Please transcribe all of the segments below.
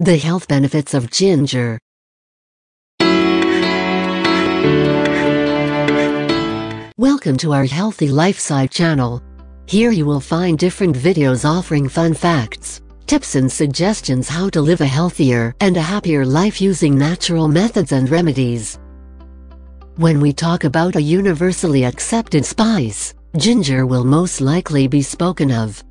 The health benefits of ginger. Welcome to our Healthy Lifestyle channel. Here you will find different videos offering fun facts, tips and suggestions how to live a healthier and a happier life using natural methods and remedies. When we talk about a universally accepted spice, ginger will most likely be spoken of.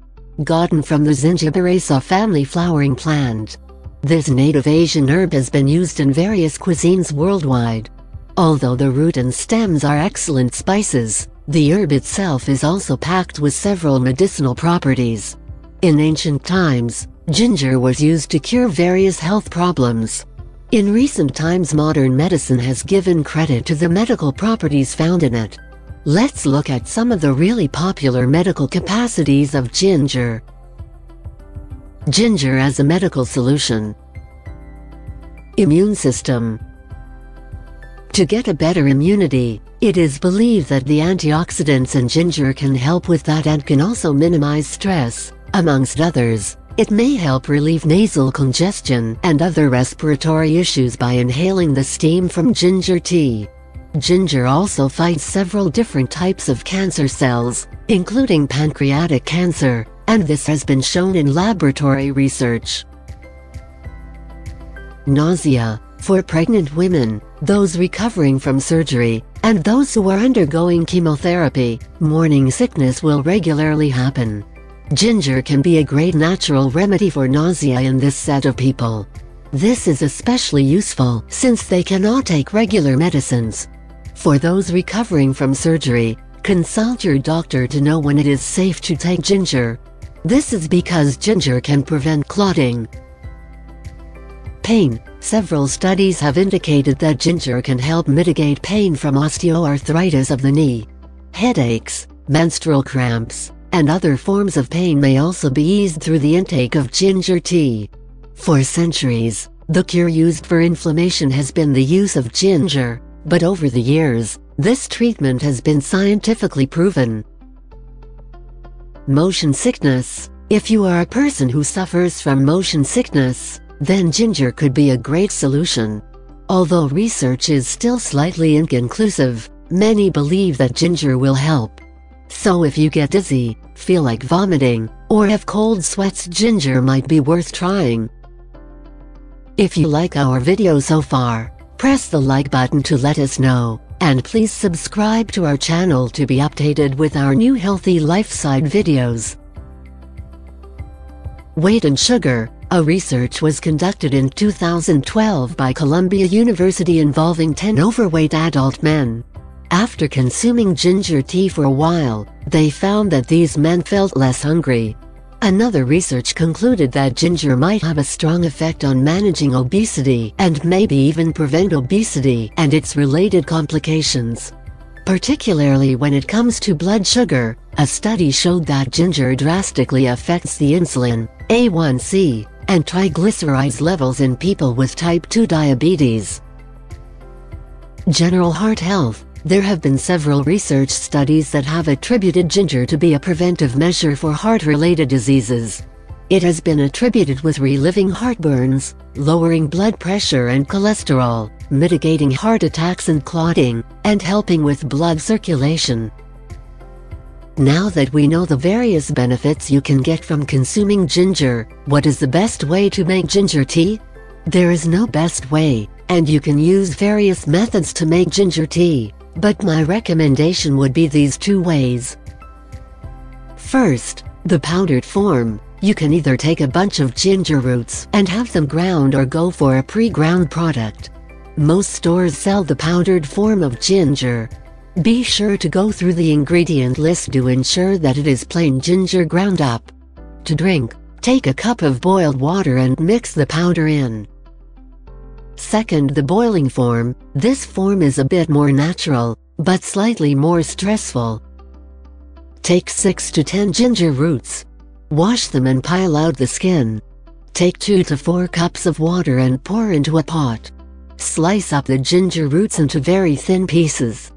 Gotten from the Zingiberaceae family flowering plant, this native Asian herb has been used in various cuisines worldwide. Although the root and stems are excellent spices, the herb itself is also packed with several medicinal properties. In ancient times, ginger was used to cure various health problems. In recent times, modern medicine has given credit to the medical properties found in it. Let's look at some of the really popular medical capacities of ginger. Ginger as a medical solution. Immune system. To get a better immunity, it is believed that the antioxidants in ginger can help with that and can also minimize stress. Amongst others, it may help relieve nasal congestion and other respiratory issues by inhaling the steam from ginger tea. Ginger also fights several different types of cancer cells, including pancreatic cancer, and this has been shown in laboratory research. Nausea. For pregnant women, those recovering from surgery, and those who are undergoing chemotherapy, morning sickness will regularly happen. Ginger can be a great natural remedy for nausea in this set of people. This is especially useful since they cannot take regular medicines. For those recovering from surgery, consult your doctor to know when it is safe to take ginger. This is because ginger can prevent clotting. Pain. Several studies have indicated that ginger can help mitigate pain from osteoarthritis of the knee. Headaches, menstrual cramps, and other forms of pain may also be eased through the intake of ginger tea. For centuries, the cure used for inflammation has been the use of ginger, but over the years, this treatment has been scientifically proven. Motion sickness. If you are a person who suffers from motion sickness, then ginger could be a great solution. Although research is still slightly inconclusive, many believe that ginger will help. So if you get dizzy, feel like vomiting, or have cold sweats, ginger might be worth trying. If you like our video so far, press the like button to let us know, and please subscribe to our channel to be updated with our new healthy lifestyle videos. Weight and sugar. A research was conducted in 2012 by Columbia University involving 10 overweight adult men. After consuming ginger tea for a while, they found that these men felt less hungry. Another research concluded that ginger might have a strong effect on managing obesity and maybe even prevent obesity and its related complications. Particularly when it comes to blood sugar, a study showed that ginger drastically affects the insulin, A1C, and triglycerides levels in people with type 2 diabetes. General heart health. There have been several research studies that have attributed ginger to be a preventive measure for heart-related diseases. It has been attributed with relieving heartburns, lowering blood pressure and cholesterol, mitigating heart attacks and clotting, and helping with blood circulation. Now that we know the various benefits you can get from consuming ginger, what is the best way to make ginger tea? There is no best way, and you can use various methods to make ginger tea, but my recommendation would be these two ways. First, the powdered form. You can either take a bunch of ginger roots and have them ground or go for a pre-ground product. Most stores sell the powdered form of ginger. Be sure to go through the ingredient list to ensure that it is plain ginger ground up. To drink, take a cup of boiled water and mix the powder in. Second, the boiling form. This form is a bit more natural, but slightly more stressful. Take 6 to 10 ginger roots. Wash them and pile out the skin. Take 2 to 4 cups of water and pour into a pot. Slice up the ginger roots into very thin pieces.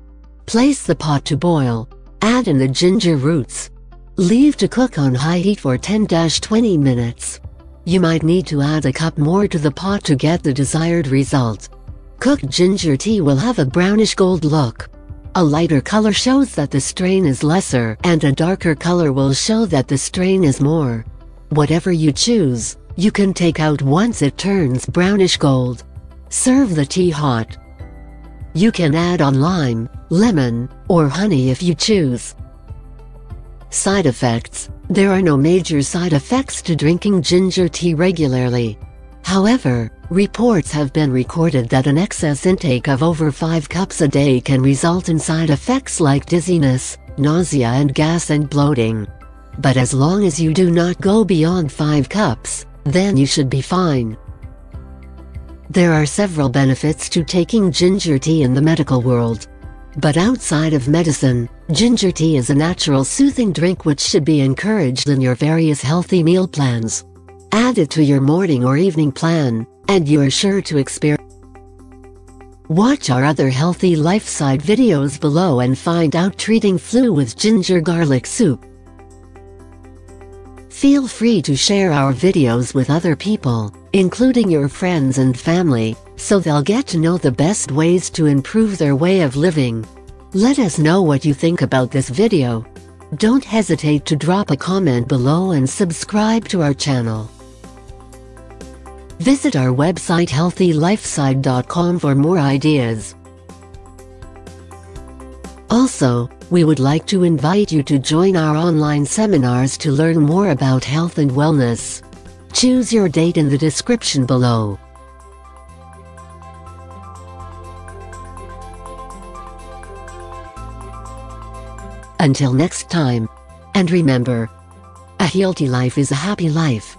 Place the pot to boil. Add in the ginger roots. Leave to cook on high heat for 10–20 minutes. You might need to add a cup more to the pot to get the desired result. Cooked ginger tea will have a brownish gold look. A lighter color shows that the strain is lesser, and a darker color will show that the strain is more. Whatever you choose, you can take out once it turns brownish gold. Serve the tea hot. You can add on lime, lemon, or honey if you choose. Side effects. There are no major side effects to drinking ginger tea regularly. However, reports have been recorded that an excess intake of over 5 cups a day can result in side effects like dizziness, nausea and gas and bloating. But as long as you do not go beyond 5 cups, then you should be fine. There are several benefits to taking ginger tea in the medical world. But outside of medicine, ginger tea is a natural soothing drink which should be encouraged in your various healthy meal plans. Add it to your morning or evening plan, and you are sure to experience. Watch our other healthy lifestyle videos below and find out treating flu with ginger garlic soup. Feel free to share our videos with other people, including your friends and family, so they'll get to know the best ways to improve their way of living. Let us know what you think about this video. Don't hesitate to drop a comment below and subscribe to our channel. Visit our website healthylifeside.com for more ideas. Also, we would like to invite you to join our online seminars to learn more about health and wellness. Choose your date in the description below. Until next time. And remember, a healthy life is a happy life.